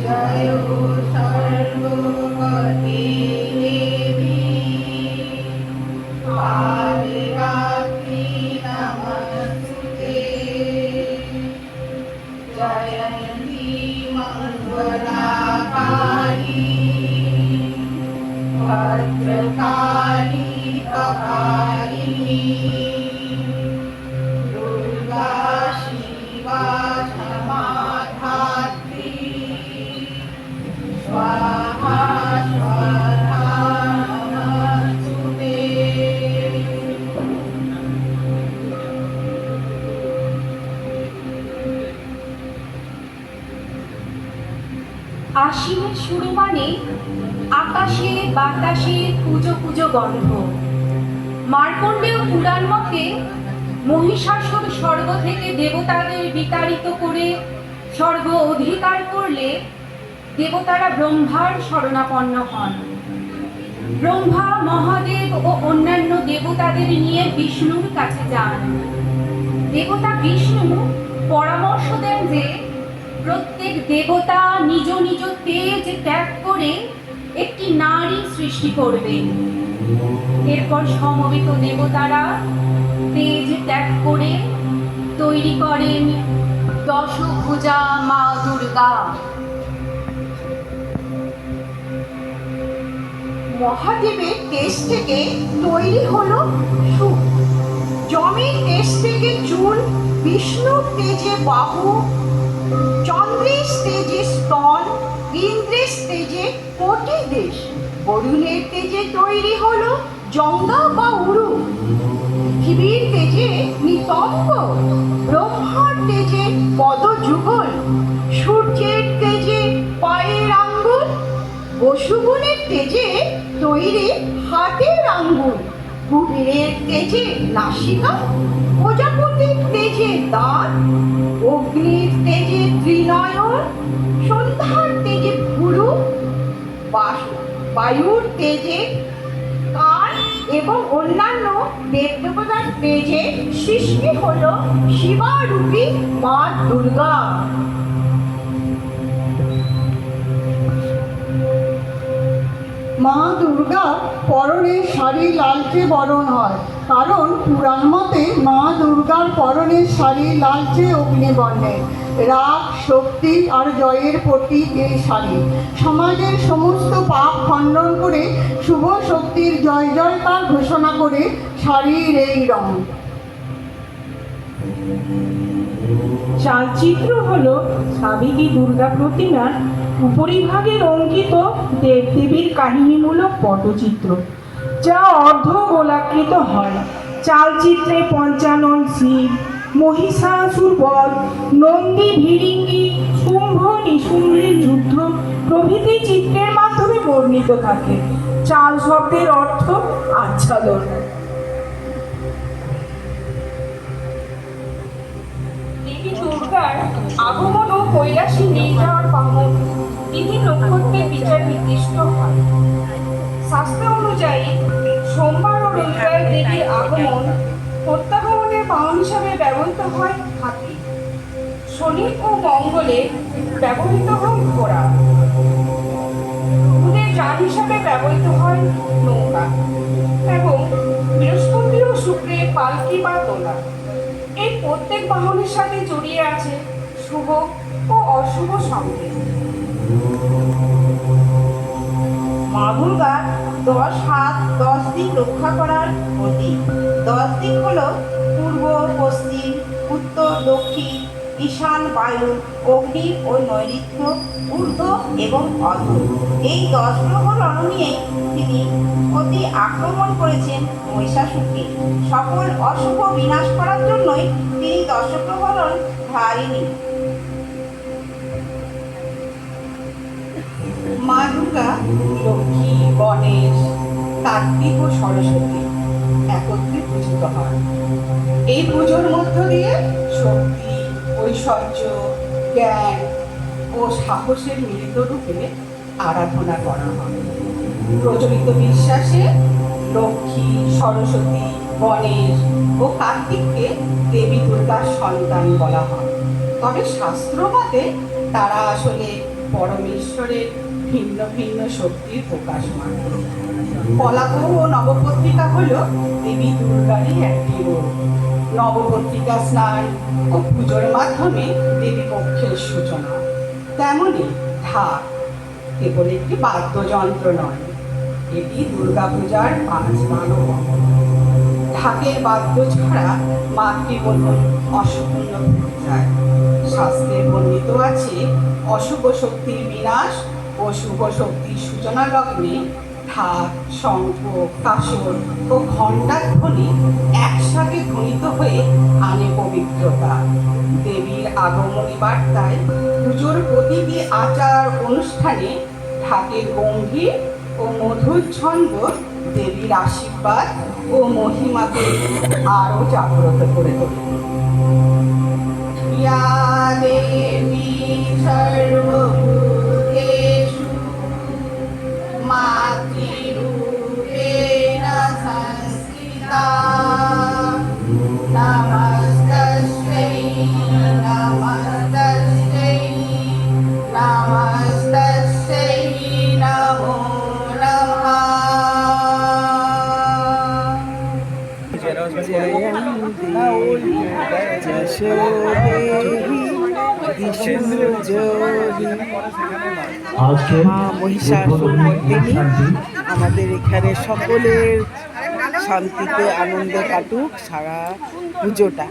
जय सर्वगते देवी कालरात्रि नमस्ते जयन्ती मंगलाकाली भद्रकाली कपालिनी दुर्गा शिवा क्षमा धात्री स्वाहा स्वाहा नमस्तुते। আশ্বিনের শুরু মানে আকাশে বাতাসে পুজো পুজো গন্ধ। মার্কণ্ডেয় পুরাণ মতে মহিষাসুর স্বর্গ থেকে দেবতাদের বিতাড়িত করে স্বর্গ অধিকার করলে দেবতারা ব্রহ্মার শরণাপন্ন হন। ব্রহ্মা মহাদেব ও অন্যান্য দেবতাদের নিয়ে বিষ্ণুর কাছে যান। দেবতা বিষ্ণু পরামর্শ দেন যে প্রত্যেক দেবতা নিজ নিজ তেজ ত্যাগ করে একটি নারী সৃষ্টি করবেন। এরপর সমবেত দেবতারা তেজ ত্যাগ করে তৈরি করেন দশভুজা মা দুর্গা। মহাদেবের তেজ থেকে তৈরি হলো সুখ, যমের তেজ থেকে চুল, বিষ্ণুর তেজে বাহু, চন্দ্রের তেজে স্তন, ইন্দ্রের তেজে কোটি দেশ, বরুণের তেজে তৈরি হলো জঙ্গা বা উরু, পৃথিবীর তেজে নিতম্ব, ব্রহ্মার তেজে পদযুগল, সূর্যের তেজে পায়ের আঙ্গুল, বসুগুণের তেজে তৈরি হাতের আঙ্গুল, কুবেরের তেজে নাসিকা, প্রজাপতির তেজে দাঁত, অগ্নির তেজে ত্রিনয়ন, সন্ধ্যার তেজে ভুরু, বায়ুর তেজে কান এবং অন্যান্য দেবদেবতার তেজে সৃষ্টি হল শিবারূপী মা দুর্গা। মা দুর্গার পরনে শাড়ি লালচে বরণ হয়, কারণ পুরাণ মতে মা দুর্গার পরনের শাড়ি লালচে অগ্নিবর্ণের। রাগ, শক্তি আর জয়ের প্রতীক এই শাড়ি। সমাজের সমস্ত পাপ খণ্ডন করে শুভ শক্তির জয় জয়কার ঘোষণা করে শাড়ির এই রং। চালচিত্র হলো সাবেকি দুর্গা প্রতিমার উপরিভাগের অঙ্কিত দেবদেবীর কাহিনীমূলক পটচিত্র, যা অর্ধ গোলাকৃত হয়। চালচিত্রে পঞ্চানন শিব, মহিষাসুর বধ, নন্দী ভিড়িঙ্গি, শুম্ভ নিশুম্ভের যুদ্ধ প্রভৃতি চিত্রের মাধ্যমে বর্ণিত থাকে। চাল শব্দের অর্থ আচ্ছাদন। দেবী দুর্গার আগমন ও কৈলাসে নিয়ে যাওয়ার বাহন তিথি নক্ষত্রের বিচার নির্দিষ্ট হয়। শাস্ত্র অনুযায়ী সোমবার ও রবিবার দেবীর আগমন প্রত্যাগমনের বাহন হিসাবে ব্যবহৃত হয় হাতি, শনি ও মঙ্গলে ব্যবহৃত হয় ঘোড়া, বুধের যান হিসাবে ব্যবহৃত হয় নৌকা এবং বৃহস্পতি ও শুক্রের পালকি বা দোলা। এই প্রত্যেক বাহনের সাথে জড়িয়ে আছে শুভ ও অশুভ সংকেত। মা দুর্গা 10 হাত 10 দিক রক্ষা করার প্রতীক। 10 দিক হলো পূর্ব, পশ্চিম, উত্তর, দক্ষিণ, ঈশান, বায়ু, অগ্নি ও নৈঋত্য, ঊর্ধ্ব এবং অধ। এই 10 গ্রহর রণ নিয়েই তিনি অতি আক্রমণ করেছেন মহিষাসুরকে। সকল অশুভ বিনাশ করার জন্যই তিনি 10 গ্রহরণ ধারিণী। মা দুর্গা লক্ষ্মী, গণেশ, কার্তিক ও সরস্বতী একত্রে পূজিত হন। এই পুজোর মধ্য দিয়ে শক্তি, ঐশ্বর্য, জ্ঞান ও সাহসের মিলিত রূপে আরাধনা করা হয়। প্রচলিত বিশ্বাসে লক্ষ্মী, সরস্বতী, গণেশ ও কার্তিককে দেবী দুর্গার সন্তান বলা হয়। তবে শাস্ত্র মতে তারা আসলে পরমেশ্বরের ভিন্ন ভিন্ন শক্তির প্রকাশ মাত্র। কলাপহ ও নবপত্রিকা হল দেবী দুর্গারই একটি রূপ। নবপত্রিকা স্নান ও পুজোর মাধ্যমে দেবী পক্ষের সূচনা। তেমনি ঢাক কেবল একটি বাদ্যযন্ত্র নয়, এটি দুর্গাপূজার 5 মানব। ঢাকের বাদ্য ছাড়া মাতৃবোধন অসম্পূর্ণ হয়ে যায়। শাস্ত্রে বর্ণিত আছে, অশুভ শক্তির বিনাশ ও শুভ শক্তির সূচনা লগ্নে ঢাক, শঙ্খ, কাসর ও ঘণ্টার ধ্বনি একসাথে ধ্বনিত হয়ে আনে পবিত্রতা। দেবীর আগমনী বার্তায় পুজোর প্রতিটি আচার অনুষ্ঠানে ঢাকের গম্ভীর ও মধুর ছন্দ দেবীর আশীর্বাদ ও মহিমাকে আরো জাগ্রত করে তোলে। ইয়া দেবী সর্বভূতেষু মাতৃরূপেণ সংস্থিতা। নমস্তস্যৈ নমস্তস্যৈ নমস্তস্যৈ নমো নমঃ। আজকে মহিষাসুরমর্দিনী আমাদের এখানে সকলের শান্তিতে আনন্দে কাটুক সারা পুজোটা।